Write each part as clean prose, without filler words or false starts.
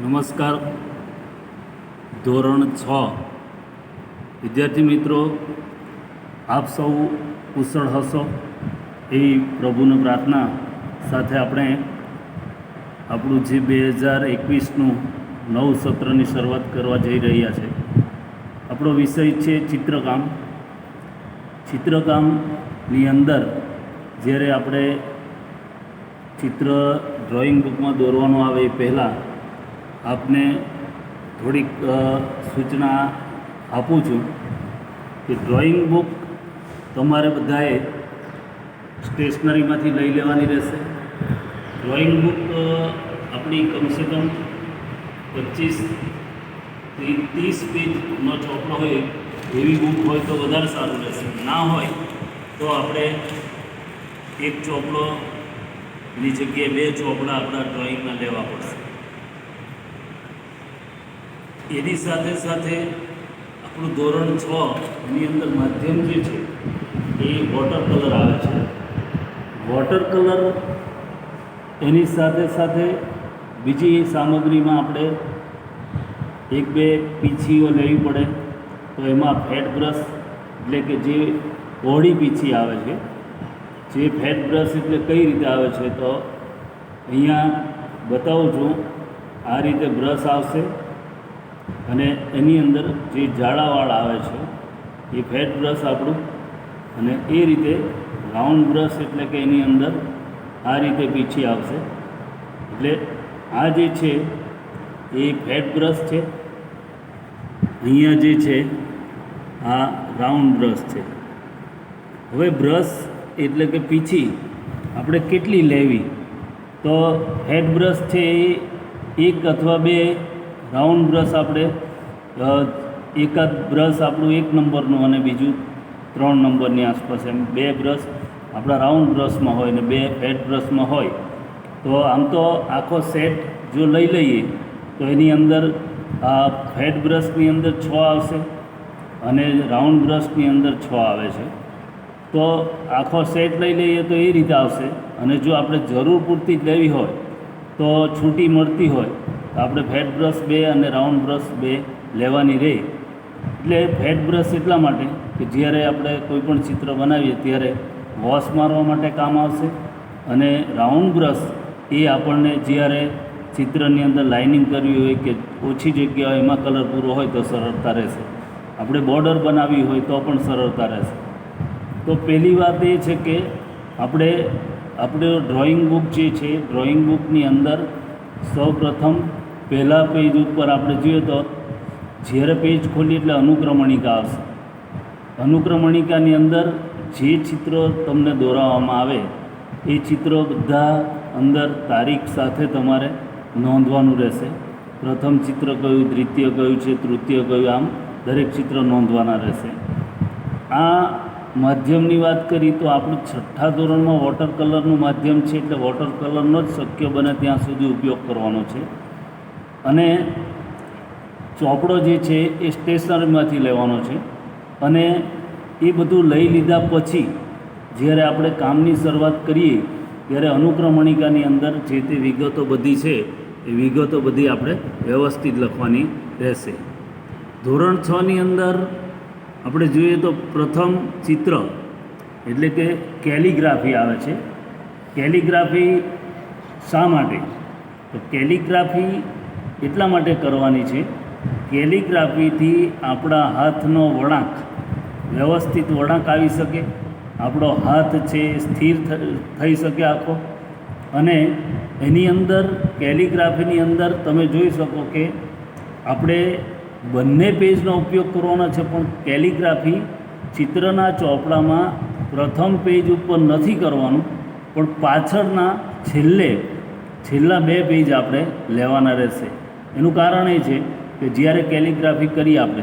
નમસ્કાર. ધોરણ 6 વિદ્યાર્થી મિત્રો, આપ સૌ કુશળ હશો એવી પ્રભુને પ્રાર્થના સાથે આપણે આપણું જે 2021નું નવું સત્રની શરૂઆત કરવા જઈ રહ્યા છે. આપણો વિષય છે ચિત્રકામ. ચિત્રકામની અંદર જ્યારે આપણે ચિત્ર ડ્રોઈંગ બુકમાં દોરવાનું આવે એ પહેલાં આપને થોડીક સૂચના આપું છું કે ડ્રોઈંગ બુક તમારે બધાએ સ્ટેશનરીમાંથી લઈ લેવાની રહેશે. ડ્રોઈંગ બુક આપણી કમસે કમ 25થી 30 પેજનો ચોપડો હોય એવી બુક હોય તો વધારે સારું રહેશે. ના હોય તો આપણે એક ચોપડોની જગ્યાએ 2 ચોપડા આપણા ડ્રોઈંગના લેવા પડશે. એની સાથે સાથે આપણું ધોરણ 6ની અંદર માધ્યમ જે છે એ વોટર કલર આવે છે. વોટર કલર એની સાથે સાથે બીજી સામગ્રીમાં આપણે 1-2 પીંછીઓ લેવી પડે. તો એમાં ફેટ બ્રશ એટલે કે જે પહોળી પીંછી આવે છે, જે ફેટ બ્રશ એટલે કઈ રીતે આવે છે તો અહીંયા બતાવું છું. આ રીતે બ્રશ આવશે અને એની અંદર જે જાડાવાળ આવે છે એ ફેટ બ્રશ આપણું, અને એ રીતે રાઉન્ડ બ્રશ એટલે કે એની અંદર આ રીતે પીંછી આવશે. એટલે આ જે છે એ ફેટ બ્રશ છે, અહીંયા જે છે આ રાઉન્ડ બ્રશ છે. હવે બ્રશ એટલે કે પીંછી આપણે કેટલી લેવી તો ફેટ બ્રશ છે એ 1 અથવા 2, રાઉન્ડ બ્રશ આપણે એકાદ બ્રશ આપણું 1 નંબરનું અને બીજું 3 નંબરની આસપાસ, એમ 2 બ્રશ આપણા રાઉન્ડ બ્રશમાં હોય ને 2 ફેટ બ્રશમાં હોય. તો આમ તો આખો સેટ જો લઈ લઈએ તો એની અંદર આ ફેટ બ્રશની અંદર 6 આવશે અને રાઉન્ડ બ્રશની અંદર 6 આવે છે. તો આખો સેટ લઈ લઈએ તો એ રીતે આવશે. અને જો આપણે જરૂર પૂરતી જ લેવી હોય તો છૂટી મળતી હોય તો આપણે ફેટ બ્રશ 2 અને રાઉન્ડ બ્રશ 2 લેવાની રહે. એટલે ફેટ બ્રશ એટલા માટે કે જ્યારે આપણે કોઈપણ ચિત્ર બનાવીએ ત્યારે વોશ મારવા માટે કામ આવશે, અને રાઉન્ડ બ્રશ એ આપણને જ્યારે ચિત્રની અંદર લાઇનિંગ કરવી હોય કે ઓછી જગ્યા હોય એમાં કલર પૂરો હોય તો સરળતા રહેશે. આપણે બોર્ડર બનાવવી હોય તો પણ સરળતા રહેશે. તો પહેલી વાત એ છે કે આપણે ડ્રોઈંગ બુક જે છે, ડ્રોઈંગ બુકની અંદર સૌપ્રથમ પહેલા પેજ ઉપર આપણે જોઈએ તો જ્યારે પેજ ખોલીએ એટલે અનુક્રમણિકા આવશે. અનુક્રમણિકાની અંદર જે ચિત્રો તમને દોરાવવામાં આવે એ ચિત્રો બધા અંદર તારીખ સાથે તમારે નોંધવાનું રહેશે. પ્રથમ ચિત્ર કયું, દ્વિતીય કયું છે, તૃતીય કયું, આમ દરેક ચિત્ર નોંધવાના રહેશે. આ માધ્યમની વાત કરી તો આપણું 6થા ધોરણમાં વોટર કલરનું માધ્યમ છે, એટલે વોટર કલરનો જ શક્ય બને ત્યાં સુધી ઉપયોગ કરવાનો છે. અને ચોપડો જે છે એ સ્ટેશનરીમાંથી લેવાનો છે. અને એ બધું લઈ લીધા પછી જ્યારે આપણે કામની શરૂઆત કરીએ ત્યારે અનુક્રમણિકાની અંદર જે તે વિગતો બધી છે એ વિગતો બધી આપણે વ્યવસ્થિત લખવાની રહેશે. ધોરણ 6ની અંદર આપણે જોઈએ તો પ્રથમ ચિત્ર એટલે કે કેલિગ્રાફી આવે છે. કેલિગ્રાફી શા માટે તો કેલિગ્રાફી એટલા માટે કરવાની છે, કેલિગ્રાફીથી આપણા હાથનો વળાંક, વ્યવસ્થિત વળાંક આવી શકે, આપણો હાથ છે સ્થિર થઈ શકે આખો. અને એની અંદર કેલિગ્રાફીની અંદર તમે જોઈ શકો કે આપણે બંને પેજનો ઉપયોગ કરવાનો છે, પણ કેલિગ્રાફી ચિત્રના ચોપડામાં પ્રથમ પેજ ઉપર નથી કરવાનું, પણ પાછળના છેલ્લા 2 પેજ આપણે લેવાના રહેશે. એનું કારણ એ છે કે જ્યારે કેલિગ્રાફી કરીએ આપણે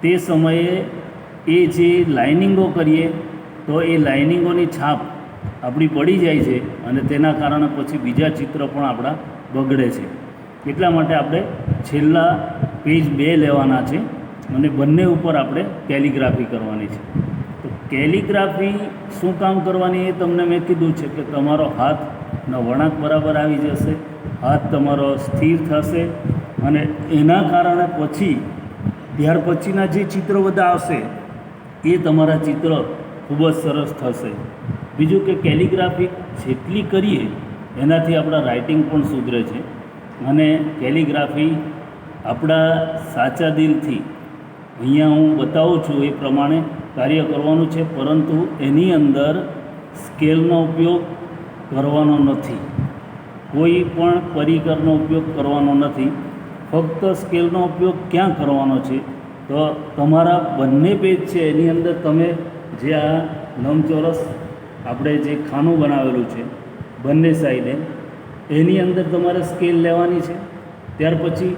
તે સમયે એ જે લાઇનિંગો કરીએ તો એ લાઇનિંગોની છાપ આપણી પડી જાય છે અને તેના કારણે પછી બીજા ચિત્ર પણ આપણા બગડે છે. એટલા માટે આપણે છેલ્લા પેજ 2 લેવાના છે અને બંને ઉપર આપણે કેલિગ્રાફી કરવાની છે. તો કેલિગ્રાફી શું કામ કરવાની એ તમને મેં કીધું છે કે તમારો હાથનો વળાંક બરાબર આવી જશે, હાથ તમારો સ્થિર થશે અને એના કારણે ત્યાર પછીના જે ચિત્રો બધા આવશે એ તમારા ચિત્ર ખૂબ જ સરસ થશે. બીજું કે કેલિગ્રાફી જેટલી કરીએ એનાથી આપણા રાઇટિંગ પણ સુધરે છે અને કેલિગ્રાફી આપણા સાચા દિલથી અહીંયા હું બતાવું છું એ પ્રમાણે કાર્ય કરવાનું છે, પરંતુ એની અંદર સ્કેલનો ઉપયોગ કરવાનો નથી, કોઈ પણ પરિકરનો ઉપયોગ કરવાનો નથી. ફક્ત સ્કેલનો ઉપયોગ ક્યાં કરવાનો છે? તો તમારા બંને પેજ છે એની અંદર તમે જે આ લંબચોરસ આપણે જે ખાનું બનાવેલું છે બંને સાઈડે, એની અંદર તમારે સ્કેલ લેવાની છે. ત્યાર પછી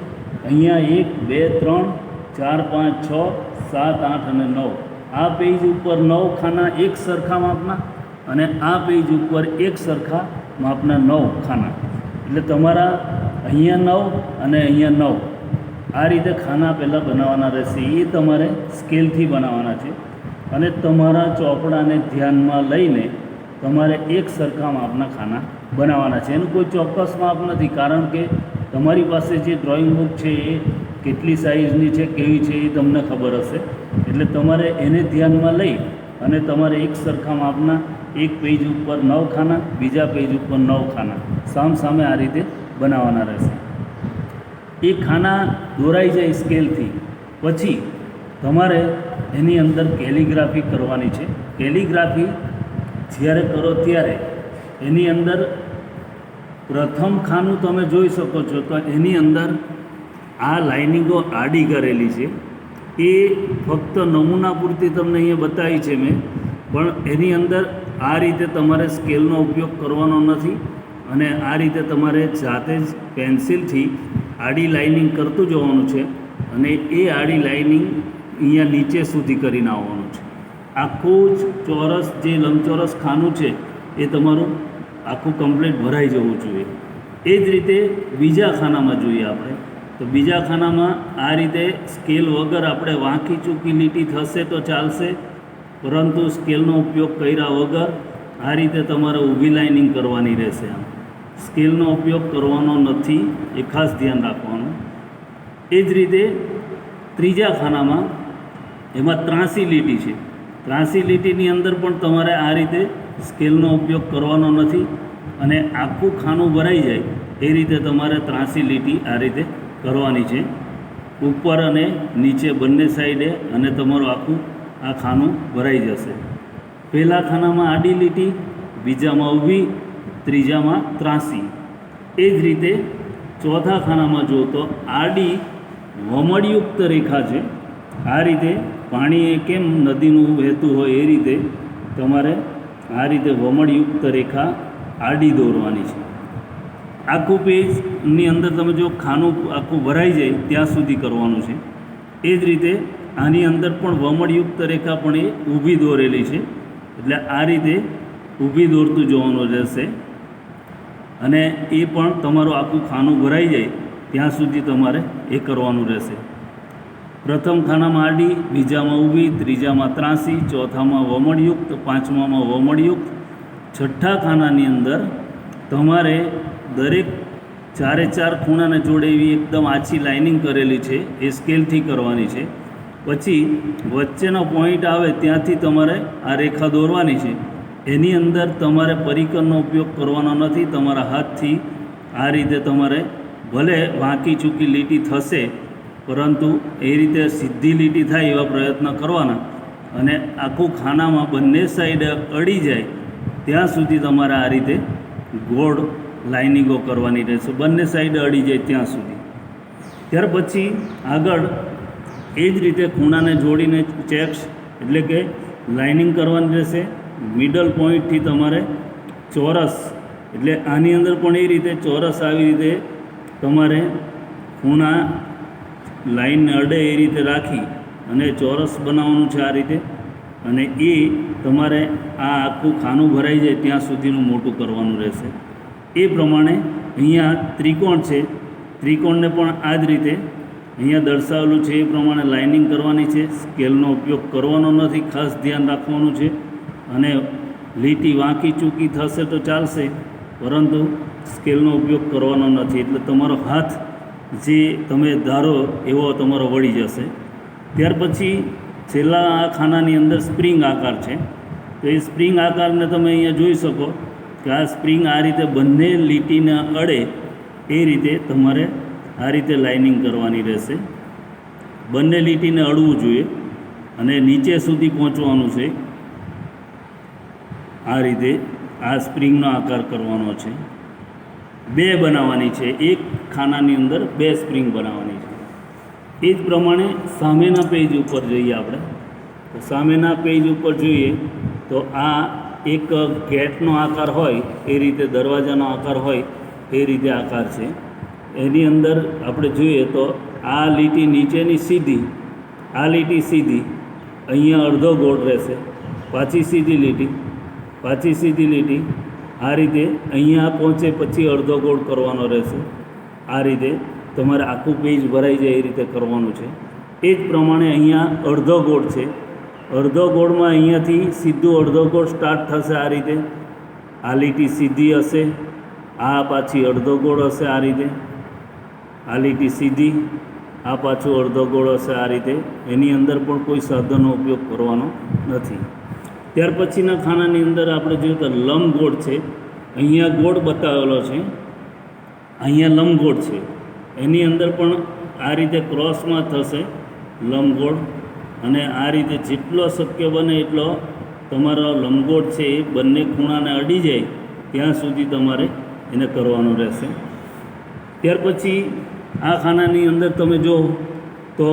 અહીંયા 1 2 3 4 5 6 7 8 અને 9 આ પેજ ઉપર 9 ખાના એક સરખા માપના અને આ પેજ ઉપર એક સરખા માપના 9 ખાના. એટલે તમારા અહીંયા 9 અને અહીંયા 9 આ રીતે ખાના પહેલાં બનાવવાના રહેશે. એ તમારે સ્કેલથી બનાવવાના છે અને તમારા ચોપડાને ધ્યાનમાં લઈને તમારે એક સરખા માપના ખાના બનાવવાના છે. એનું કોઈ ચોક્કસ માપ નથી, કારણ કે તમારી પાસે જે ડ્રોઈંગ બુક છે એ કેટલી સાઇઝની છે, કેવી છે એ તમને ખબર હશે. એટલે તમારે એને ધ્યાનમાં લઈ અને તમારે એક સરખા માપના એક પેજ ઉપર 9 ખાના, બીજા પેજ ઉપર 9 ખાના સામે આ રીતે બનાવવાના રહેશે. એ ખાના દોરાઈ જાય સ્કેલથી પછી તમારે એની અંદર કેલિગ્રાફી કરવાની છે. કેલિગ્રાફી જ્યારે કરો ત્યારે એની અંદર પ્રથમ ખાનું તમે જોઈ શકો છો તો એની અંદર આ લાઇનિંગો આડી કરેલી છે. એ ફક્ત નમૂના પૂરતી તમને અહીંયા બતાવી છે મેં, પણ એની અંદર આ રીતે તમારે સ્કેલનો ઉપયોગ કરવાનો નથી અને આ રીતે તમારે જાતે જ પેન્સિલથી આડી લાઇનિંગ કરતું જવાનું છે અને એ આડી લાઇનિંગ અહીંયા નીચે સુધી કરીને આવવાનું છે. આખું જ ચોરસ જે લંબચોરસ ખાનું છે એ તમારું આખું કમ્પ્લીટ ભરાઈ જવું જોઈએ. એ જ રીતે બીજા ખાનામાં જોઈએ આપણે તો બીજા ખાનામાં આ રીતે સ્કેલ વગર આપણે વાંકી ચૂકી લીટી થશે તો ચાલશે, પરંતુ સ્કેલનો ઉપયોગ કર્યા વગર આ રીતે તમારે ઊભી લાઇનિંગ કરવાની રહેશે. આમ સ્કેલનો ઉપયોગ કરવાનો નથી, એ ખાસ ધ્યાન રાખવાનું. એ જ રીતે ત્રીજા ખાનામાં એમાં ત્રાસી લીટી છે. ત્રાસી લીટીની અંદર પણ તમારે આ રીતે સ્કેલનો ઉપયોગ કરવાનો નથી અને આખું ખાનું ભરાઈ જાય એ રીતે તમારે ત્રાસી લીટી આ રીતે કરવાની છે, ઉપર અને નીચે બંને સાઈડે, અને તમારું આખું આ ખાનું ભરાઈ જશે. પહેલા ખાનામાં આડી લીટી, બીજામાં ઊભી, ત્રીજામાં ત્રાસી. એ જ રીતે ચોથા ખાનામાં જો તો આડી વમળયુક્ત રેખા છે. આ રીતે પાણી એ કેમ નદીનું વહેતું હોય એ રીતે તમારે આ રીતે વમળયુક્ત રેખા આડી દોરવાની છે. આખું પેજની અંદર તમે જો ખાનું આખું ભરાઈ જાય ત્યાં સુધી કરવાનું છે. એ જ રીતે આની અંદર પણ વમળયુક્ત રેખા પણ એ ઊભી દોરેલી છે, એટલે આ રીતે ઊભી દોરતું જવાનું રહેશે અને એ પણ તમારું આખું ખાનું ભરાઈ જાય ત્યાં સુધી તમારે એ કરવાનું રહેશે. પ્રથમ ખાનામાં આડી, બીજામાં ઊભી, ત્રીજામાં ત્રાસી, ચોથામાં વમળયુક્ત, પાંચમામાં વમળયુક્ત. છઠ્ઠા ખાનાની અંદર તમારે દરેક 4 ખૂણાને જોડે એવી એકદમ આછી લાઇનિંગ કરેલી છે, એ સ્કેલથી કરવાની છે. પછી વચ્ચેનો પોઈન્ટ આવે ત્યાંથી તમારે આ રેખા દોરવાની છે. એની અંદર તમારે પરિકરનો ઉપયોગ કરવાનો નથી, તમારા હાથથી આ રીતે તમારે ભલે વાંકી ચૂકી લીટી થશે, પરંતુ એ રીતે સીધી લીટી થાય એવા પ્રયત્ન કરવાના અને આખું ખાનામાં બંને સાઈડ અડી જાય ત્યાં સુધી તમારે આ રીતે ગોળ લાઇનિંગો કરવાની રહેશે, બંને સાઈડ અડી જાય ત્યાં સુધી. ત્યાર પછી આગળ એ જ રીતે ખૂણાને જોડીને ચેક્સ એટલે કે લાઇનિંગ કરવાની રહેશે. મિડલ પોઈન્ટથી તમારે ચોરસ, એટલે આની અંદર પણ એ રીતે ચોરસ આવી રીતે તમારે ખૂણા લાઈનને અડે એ રીતે રાખી અને ચોરસ બનાવવાનું છે આ રીતે, અને એ તમારે આ આખું ખાનું ભરાઈ જાય ત્યાં સુધીનું મોટું કરવાનું રહેશે. એ પ્રમાણે અહીંયા ત્રિકોણ છે, ત્રિકોણને પણ આ જ રીતે અહીંયા દર્શાવેલું છે એ પ્રમાણે લાઇનિંગ કરવાની છે. સ્કેલનો ઉપયોગ કરવાનો નથી, ખાસ ધ્યાન રાખવાનું છે. અને લીટી વાંકી ચૂકી થશે તો ચાલશે, પરંતુ સ્કેલનો ઉપયોગ કરવાનો નથી. એટલે તમારો હાથ જે તમે ધારો એવો તમારો વળી જશે. ત્યાર પછી છેલ્લા આ ખાનાની અંદર સ્પ્રિંગ આકાર છે. તો એ સ્પ્રિંગ આકારને તમે અહીંયા જોઈ શકો કે આ સ્પ્રિંગ આ રીતે બંને લીટીને અડે એ રીતે તમારે આ રીતે લાઇનિંગ કરવાની રહેશે. બંને લીટીને અડવું જોઈએ અને નીચે સુધી પહોંચવાનું છે. આ રીતે આ સ્પ્રિંગનો આકાર કરવાનો છે. બે બનાવવાની છે, એક ખાનાની અંદર બે સ્પ્રિંગ બનાવવાની છે. એ જ પ્રમાણે સામેના પેજ ઉપર જોઈએ આપણે. તો સામેના પેજ ઉપર જોઈએ તો આ એક ગેટનો આકાર હોય એ રીતે, દરવાજાનો આકાર હોય એ રીતે આકાર છે. એની અંદર આપણે જોઈએ તો આ લીટી નીચેની સીધી, આ લીટી સીધી, અહીંયા અડધો ગોળ રહેશે, પાછી સીધી લીટી, પાછી સીધી લીટી, આ રીતે અહીંયા પહોંચે પછી અડધો ગોળ કરવાનો રહેશે. આ રીતે તમારે આખું પેજ ભરાઈ જાય એ રીતે કરવાનું છે. એ જ પ્રમાણે અહીંયા અડધો ગોળ છે. અડધો ગોળમાં અહીંયાથી સીધું અડધો ગોળ સ્ટાર્ટ થશે. આ રીતે આ લીટી સીધી હશે, આ પાછી અડધો ગોળ હશે. આ રીતે આ લીટી સીધી, આ પાછું અડધો ગોળ હશે. આ રીતે એની અંદર પણ કોઈ સાધનનો ઉપયોગ કરવાનો નથી. ત્યાર પછીના ખાનાની અંદર આપણે જોઈએ તો લંબગોળ છે. અહીંયા ગોળ બતાવેલો છે, અહીંયા લંબગોળ છે. એની અંદર પણ આ રીતે ક્રોસમાં થશે લંબગોળ, અને આ રીતે જેટલો શક્ય બને એટલો તમારો લંબગોળ છે એ બંને ખૂણાને અડી જાય ત્યાં સુધી તમારે એને કરવાનું રહેશે. ત્યાર પછી આ ખાનાની અંદર તમે જો તો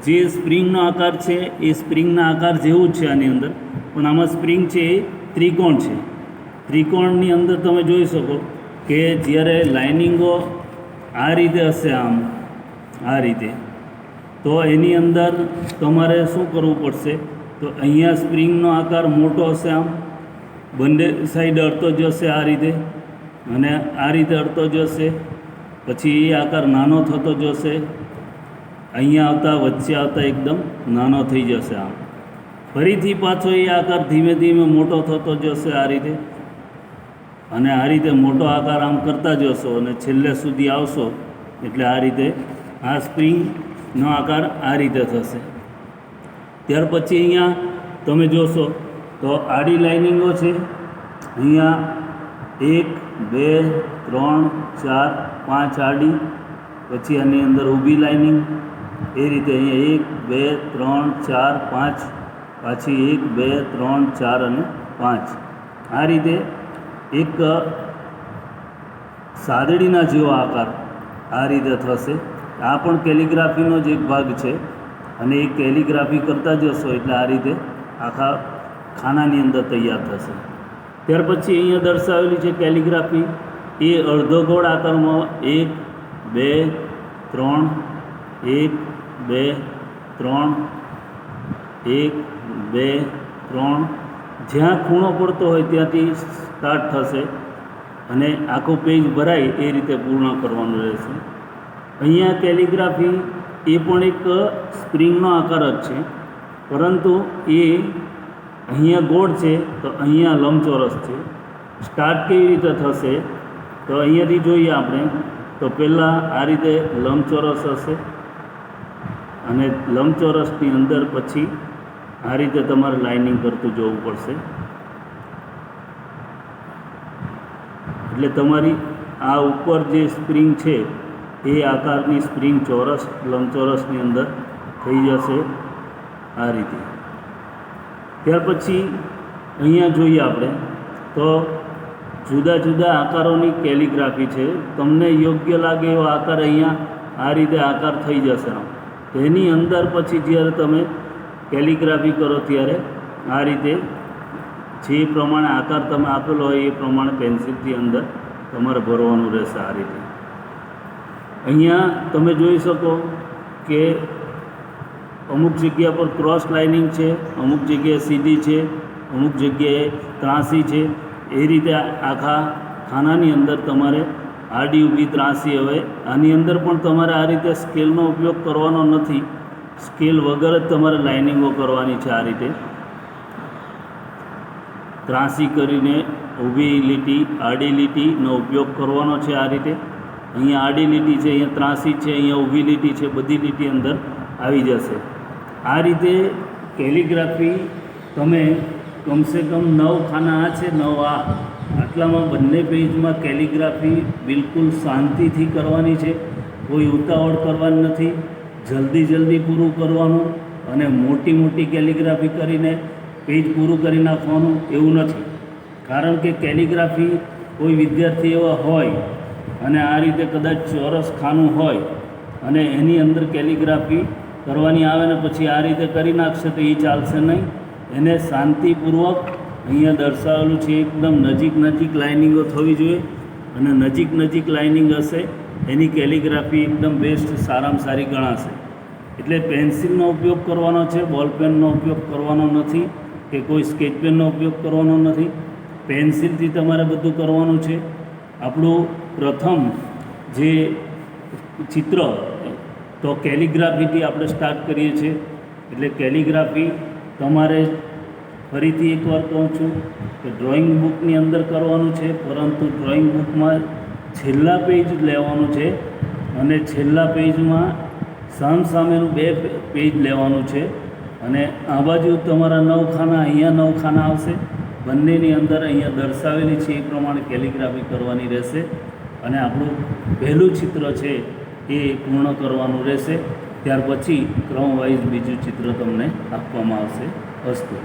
જે સ્પ્રિંગનો આકાર છે એ સ્પ્રિંગના આકાર જેવું જ છે આની અંદર, પણ આમાં સ્પ્રિંગ છે એ ત્રિકોણ છે. ત્રિકોણની અંદર તમે જોઈ શકો કે જ્યારે લાઇનિંગો આ રીતે હશે, આમ આ રીતે, તો એની અંદર તમારે શું કરવું પડશે? તો અહીંયા સ્પ્રિંગનો આકાર મોટો હશે, આમ બંને સાઈડ અડતો જશે આ રીતે, અને આ રીતે અડતો જશે. પછી એ આકાર નાનો થતો જશે, અહીંયા આવતા વચ્ચે આવતા એકદમ નાનો થઈ જશે. આમ ફરીથી પાછો એ આકાર ધીમે ધીમે મોટો થતો જશે આ રીતે, અને આ રીતે મોટો આકાર આમ કરતા જશો અને છેલ્લે સુધી આવશો એટલે આ રીતે આ સ્પ્રિંગનો આકાર આ રીતે થશે. ત્યાર પછી અહીંયા તમે જોશો તો આડી લાઇનિંગો છે. અહીંયા 1 2 3 4 5 આડી, પછી આની અંદર ઊભી લાઇનિંગ એ રીતે અહીંયા 1 2 3 4 5, પાછી 1 2 3 4 અને 5. આ રીતે એક સાદડીના જેવો આકાર આ રીતે થશે. આ પણ કેલિગ્રાફીનો જ એક ભાગ છે, અને એ કેલિગ્રાફી કરતા જશો એટલે આ રીતે આખા ખાનાની અંદર તૈયાર થશે. ત્યાર પછી અહીંયા દર્શાવેલી છે કેલિગ્રાફી, એ અડધો ગોળ આકારમાં 1 2 3 1 2 3 1 2 3, જ્યાં ખૂણો પડતો હોય ત્યાંથી સ્ટાર્ટ થશે અને આખું પેજ ભરાય એ રીતે પૂર્ણ કરવાનું રહેશે. અહીંયા કેલિગ્રાફી એ પણ એક સ્પ્રિંગનો આકાર જ છે, પરંતુ એ અહીંયા ગોળ છે તો અહીંયા લંબચોરસ છે. સ્ટાર્ટ કેવી રીતે થશે? તો અહીંયાથી જોઈએ આપણે તો પહેલાં આ રીતે લંબચોરસ હશે, અને લંબચોરસની અંદર પછી આ રીતે તમારે લાઇનિંગ કરતું જવું પડશે. એટલે તમારી આ ઉપર જે સ્પ્રિંગ છે એ આકારની સ્પ્રિંગ ચોરસ લંબચોરસની અંદર થઈ જશે આ રીતે. ત્યાર પછી અહીંયા જોઈએ આપણે તો જુદા જુદા આકારોની કેલિગ્રાફી છે. તમને યોગ્ય લાગે એવો આકાર અહીંયા આ રીતે આકાર થઈ જશે. એની અંદર પછી જ્યારે તમે કેલિગ્રાફી કરો ત્યારે આ રીતે જે પ્રમાણે આકાર તમે આપેલો હોય એ પ્રમાણે પેન્સિલથી અંદર તમારે ભરવાનું રહેશે. આ રીતે અહીંયા તમે જોઈ શકો કે અમુક જગ્યા પર ક્રોસ લાઇનિંગ છે, અમુક જગ્યાએ સીધી છે, અમુક જગ્યાએ ત્રાસી છે. એ રીતે આખા ખાનાની અંદર તમારે આડી ઊભી ત્રાસી, હવે આની અંદર પણ તમારે આ રીતે સ્કેલનો ઉપયોગ કરવાનો નથી, સ્કેલ વગર જ તમારે લાઇનિંગો કરવાની છે. આ રીતે ત્રાસી કરીને ઊભી લીટી આડી લીટીનો ઉપયોગ કરવાનો છે. આ રીતે અહીંયા આડી લીટી છે, અહીંયા ત્રાસી છે, અહીંયા ઊભી લીટી છે, બધી લીટી અંદર આવી જશે. આ રીતે કેલિગ્રાફી તમે કમસે કમ 9 ખાના આ છે, 9 આટલામાં બંને પેજમાં કેલિગ્રાફી બિલકુલ શાંતિથી કરવાની છે. કોઈ ઉતાવળ કરવાની નથી, જલ્દી પૂરું કરવાનું અને મોટી કેલિગ્રાફી કરીને પેજ પૂરું કરી નાખવાનું એવું નથી. કારણ કે કેલિગ્રાફી કોઈ વિદ્યાર્થી એવા હોય અને આ રીતે કદાચ ચોરસ ખાનું હોય અને એની અંદર કેલિગ્રાફી કરવાની આવે ને પછી આ રીતે કરી નાખશે તો એ ચાલશે નહીં. એને શાંતિપૂર્વક અહીંયા દર્શાવેલું છે એકદમ નજીક લાઇનિંગો થવી જોઈએ અને નજીક લાઇનિંગ હશે એની કેલિગ્રાફી એકદમ બેસ્ટ, સારામાં સારી ગણાશે. એટલે પેન્સિલનો ઉપયોગ કરવાનો છે, બોલપેનનો ઉપયોગ કરવાનો નથી કે કોઈ સ્કેચ પેનનો ઉપયોગ કરવાનો નથી. પેન્સિલથી તમારે બધું કરવાનું છે. આપણું પ્રથમ જે ચિત્ર તો કેલિગ્રાફીથી આપણે સ્ટાર્ટ કરીએ છીએ. એટલે કેલિગ્રાફી તમારે ફરીથી એકવાર કહું છું કે ડ્રોઈંગ બુકની અંદર કરવાનું છે, પરંતુ ડ્રોઈંગ બુકમાં છેલ્લા પેજ લેવાનું છે અને છેલ્લા પેજમાં સામેનું 2 પેજ લેવાનું છે અને આ બાજુ તમારા 9 ખાના, અહીંયા 9 ખાના આવશે. બંનેની અંદર અહીંયા દર્શાવેલી છે એ પ્રમાણે કેલિગ્રાફી કરવાની રહેશે અને આપણું પહેલું ચિત્ર છે એ પૂર્ણ કરવાનું રહેશે. ત્યાર પછી ક્રમ વાઇઝ બીજું ચિત્ર તમને આપવામાં આવશે. અસ્તુ.